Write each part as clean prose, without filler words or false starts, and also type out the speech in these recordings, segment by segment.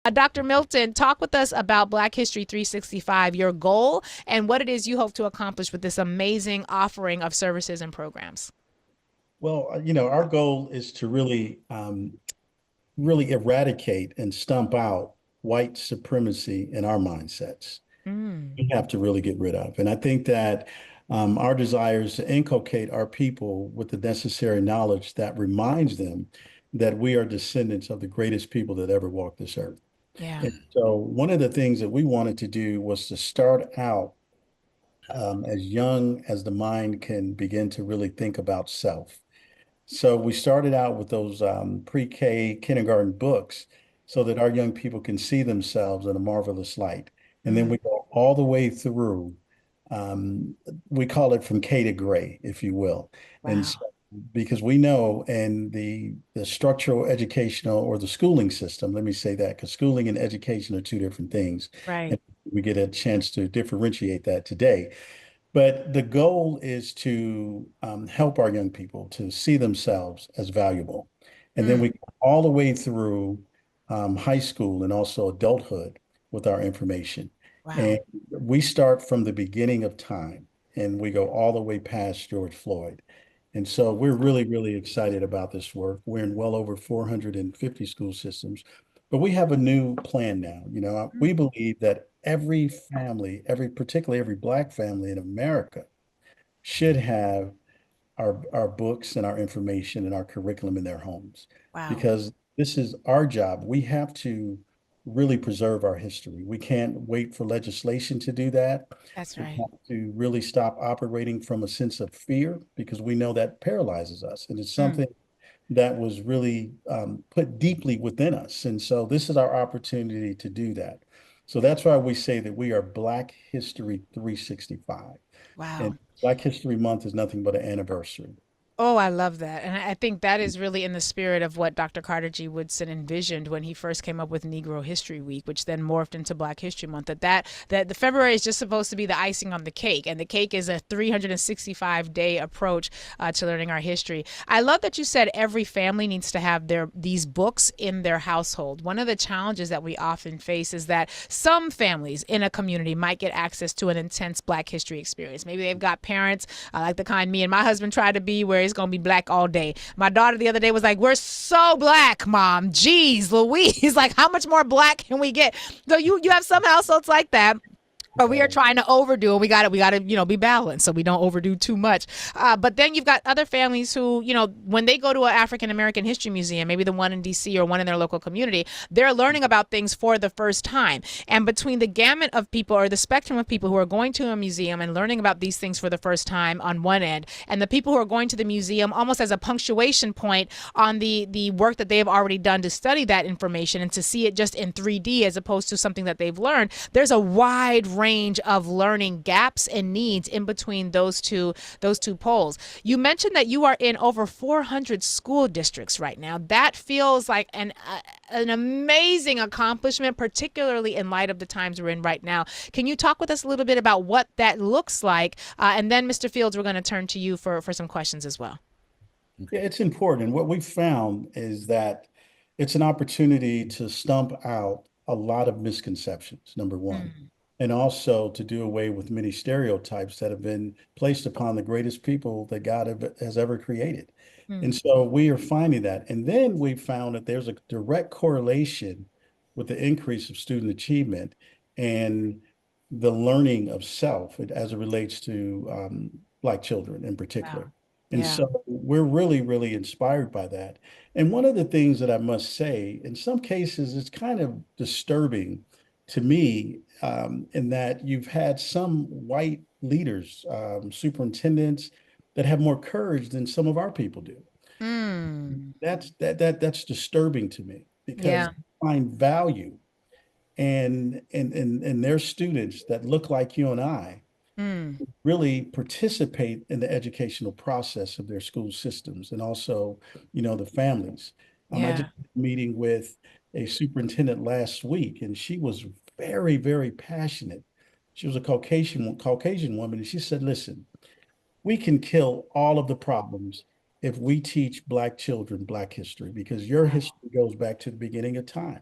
Dr. Milton, talk with us about Black History 365, your goal, and what it is you hope to accomplish with this amazing offering of services and programs. Well, our goal is to really eradicate and stump out white supremacy in our mindsets. Mm. We have to really get rid of. And I think that our desire is to inculcate our people with the necessary knowledge that reminds them that we are descendants of the greatest people that ever walked this earth. Yeah. And so one of the things that we wanted to do was to start out as young as the mind can begin to really think about self. So we started out with those pre-K kindergarten books so that our young people can see themselves in a marvelous light. And then Mm. we go all the way through. Um, we call it from K to gray, if you will. And Wow. so, because we know and the structural educational or the schooling system, let me say that, because schooling and education are two different things. Right. And we get a chance to differentiate that today. But the goal is to help our young people to see themselves as valuable. And then Mm. we go all the way through high school and also adulthood with our information. Wow. And we start from the beginning of time and we go all the way past George Floyd. And so we're really, really excited about this work. We're in well over 450 school systems, but we have a new plan now. We Mm. believe that every family, particularly every Black family in America, should have our books and our information and our curriculum in their homes Wow. because this is our job. We have to really preserve our history. We can't wait for legislation to do that. That's We right. have to really stop operating from a sense of fear because we know that paralyzes us. And it's Mm. something that was really put deeply within us. And so this is our opportunity to do that. So that's why we say that we are Black History 365. And Wow. Black History Month is nothing but an anniversary. Oh, I love that. And I think that is really in the spirit of what Dr. Carter G. Woodson envisioned when he first came up with Negro History Week, which then morphed into Black History Month. That the February is just supposed to be the icing on the cake, and the cake is a 365-day approach to learning our history. I love that you said every family needs to have these books in their household. One of the challenges that we often face is that some families in a community might get access to an intense Black history experience. Maybe they've got parents like the kind me and my husband try to be, where it's gonna be black all day. My daughter the other day was like, "We're so black, mom. Jeez, Louise, like how much more black can we get?" So you have some households like that, but we are Yeah. trying to overdo it. We got to be balanced so we don't overdo too much. But then you've got other families who, when they go to an African American history museum, maybe the one in DC or one in their local community, they're learning about things for the first time. And between the gamut of people or the spectrum of people who are going to a museum and learning about these things for the first time on one end, and the people who are going to the museum almost as a punctuation point on the work that they have already done to study that information and to see it just in 3D as opposed to something that they've learned, there's a wide range of learning gaps and needs in between those two poles. You mentioned that you are in over 400 school districts right now. That feels like an amazing accomplishment, particularly in light of the times we're in right now. Can you talk with us a little bit about what that looks like? And then, Mr. Fields, we're going to turn to you for some questions as well. Yeah, it's important. And what we found is that it's an opportunity to stump out a lot of misconceptions, number one, Mm. and also to do away with many stereotypes that have been placed upon the greatest people that has ever created. And Mm. so we are finding that. And then we found that there's a direct correlation with the increase of student achievement and the learning of self as it relates to Black children in Wow. particular. And Yeah. so we're really, really inspired by that. And one of the things that I must say, in some cases, it's kind of disturbing to me in that you've had some white leaders, superintendents that have more courage than some of our people do. Mm. That's disturbing to me because Yeah. they find value and their students that look like you and I Mm. really participate in the educational process of their school systems and also, the families. I Yeah. just had a meeting with a superintendent last week, and she was very, very passionate. She was a Caucasian woman, and she said, "Listen, we can kill all of the problems if we teach Black children Black history because your Wow. history goes back to the beginning of time."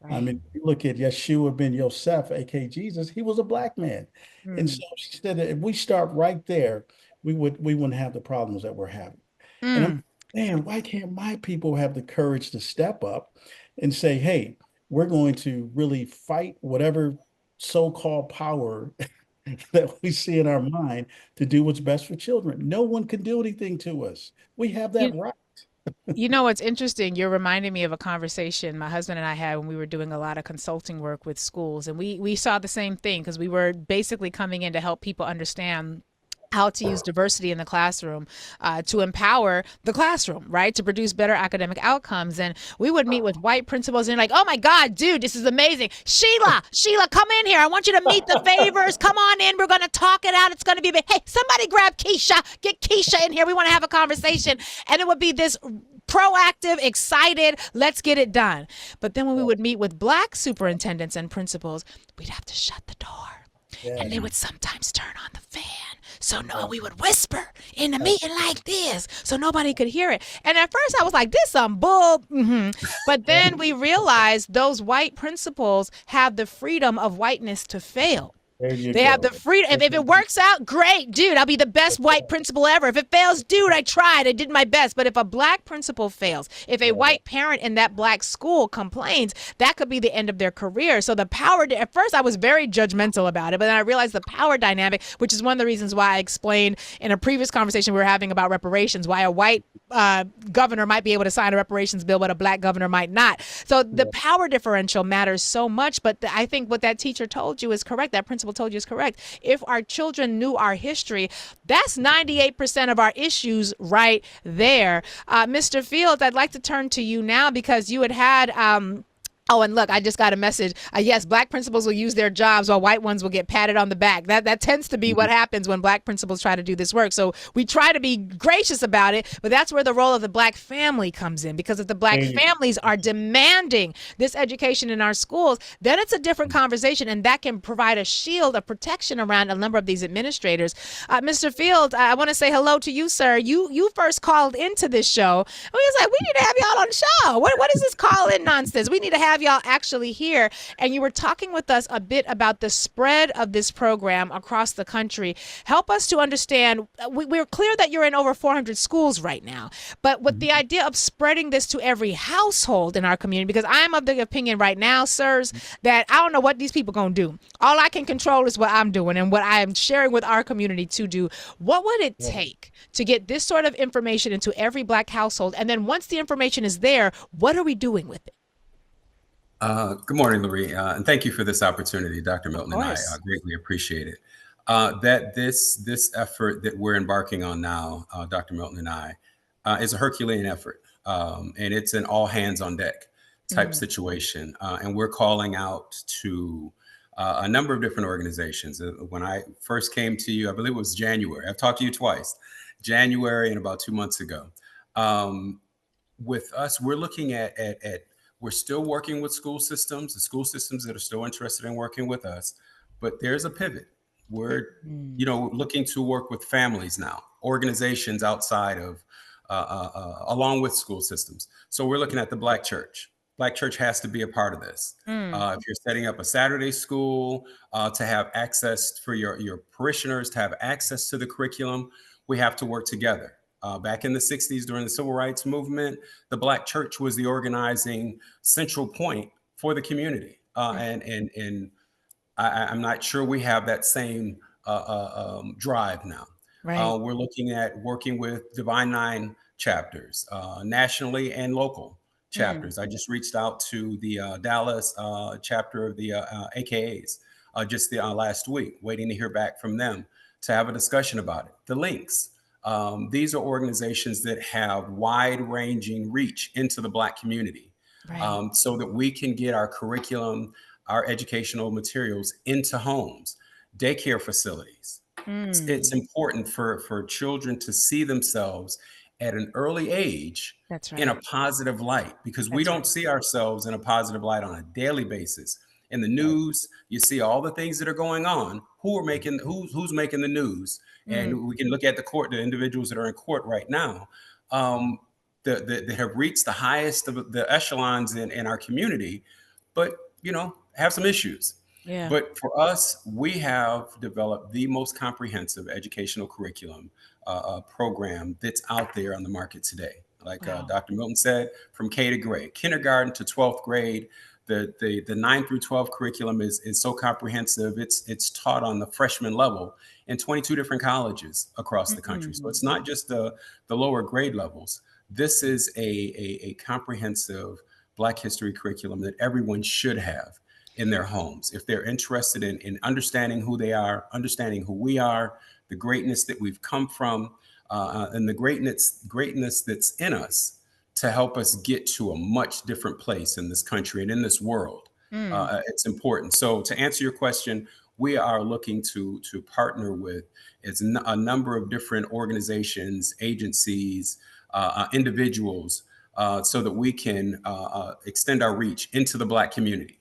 I Right. mean, you look at Yeshua ben Yosef, aka Jesus, he was a black man. And so Mm. she said that if we start right there, we wouldn't have the problems that we're having. And I'm, Mm. man, why can't my people have the courage to step up and say, hey, we're going to really fight whatever so-called power that we see in our mind to do what's best for children. No one can do anything to us. We have that You, right. You know what's interesting? You're reminding me of a conversation my husband and I had when we were doing a lot of consulting work with schools, and we saw the same thing because we were basically coming in to help people understand how to use diversity in the classroom to empower the classroom, right? To produce better academic outcomes. And we would meet with white principals and like, oh my God, dude, this is amazing. Sheila, come in here. I want you to meet the favors. Come on in. We're going to talk it out. It's going to be big. Hey, somebody grab Keisha. Get Keisha in here. We want to have a conversation. And it would be this proactive, excited, let's get it done. But then when we would meet with black superintendents and principals, we'd have to shut the door. And Yes. they would sometimes turn on the fan. So no, we would whisper in the meeting like this, so nobody could hear it. And at first, I was like, "This some bull." But then we realized those white principals have the freedom of whiteness to fail. There you They have the go. freedom. If it works out, great, dude. I'll be the best white principal ever. If it fails, dude, I tried. I did my best. But if a black principal fails, if a Yeah. white parent in that black school complains, that could be the end of their career. So the power, at first I was very judgmental about it, but then I realized the power dynamic, which is one of the reasons why I explained in a previous conversation we were having about reparations, why a white governor might be able to sign a reparations bill, but a black governor might not. So the power differential matters so much. But I think what that teacher told you is correct. That principal told you is correct. If our children knew our history, that's 98% of our issues right there. Mr. Fields, I'd like to turn to you now because you had oh, and look, I just got a message. Yes, black principals will use their jobs while white ones will get patted on the back. That tends to be what happens when black principals try to do this work. So we try to be gracious about it, but that's where the role of the black family comes in. Because if the black There you families are demanding this education in our schools, then it's a different conversation, and that can provide a shield of protection around a number of these administrators. Mr. Fields, I want to say hello to you, sir. You first called into this show. We was like, we need to have y'all on the show. What is this call-in nonsense? We need to have y'all actually here. And you were talking with us a bit about the spread of this program across the country. Help us to understand. We're clear that you're in over 400 schools right now, but with the idea of spreading this to every household in our community, because I'm of the opinion right now, sirs, that I don't know what these people gonna do. All I can control is what I'm doing and what I am sharing with our community to do. What would it take to get this sort of information into every black household? And then once the information is there, what are we doing with it? Good morning, Lurie, and thank you for this opportunity, Dr. Of Milton and I course. greatly appreciate it. That this effort that we're embarking on now, Dr. Milton and I, is a Herculean effort, and it's an all hands on deck type Mm. situation. And we're calling out to a number of different organizations. When I first came to you, I believe it was January. I've talked to you twice, January and about 2 months ago. Um, with us, we're looking at we're still working with school systems, the school systems that are still interested in working with us, but there's a pivot. We're, Mm. looking to work with families now, organizations outside of, along with school systems. So we're looking at the Black church. Black church has to be a part of this. Mm. If you're setting up a Saturday school to have access for your parishioners to have access to the curriculum, we have to work together. Back in the 60s, during the civil rights movement, the Black church was the organizing central point for the community. And I'm not sure we have that same drive now. Right. We're looking at working with Divine Nine chapters, nationally and local Mm. chapters. I just reached out to the Dallas chapter of the AKAs just the last week, waiting to hear back from them to have a discussion about it. The links. These are organizations that have wide ranging reach into the Black community, Right. so that we can get our curriculum, our educational materials into homes, daycare facilities. It's Mm. important for children to see themselves at an early age That's in a right. positive light, because we That's don't right. see ourselves in a positive light on a daily basis. In the right. news, you see all the things that are going on. Who's making the news? Mm. And we can look at the individuals that are in court right now, um, that have reached the highest of the echelons in our community. but have some issues. Yeah. But for us, we have developed the most comprehensive educational curriculum program that's out there on the market today. Like Wow. Dr. Milton said, from K to grade, kindergarten to 12th grade, the 9 through 12 curriculum is so comprehensive. It's taught on the freshman level in 22 different colleges across the country. So it's not just the lower grade levels. This is a comprehensive Black history curriculum that everyone should have in their homes if they're interested in understanding who they are, understanding who we are, the greatness that we've come from, and the greatness that's in us to help us get to a much different place in this country and in this world. It's important. So to answer your question, we are looking to partner with a number of different organizations, agencies, individuals, so that we can extend our reach into the Black community.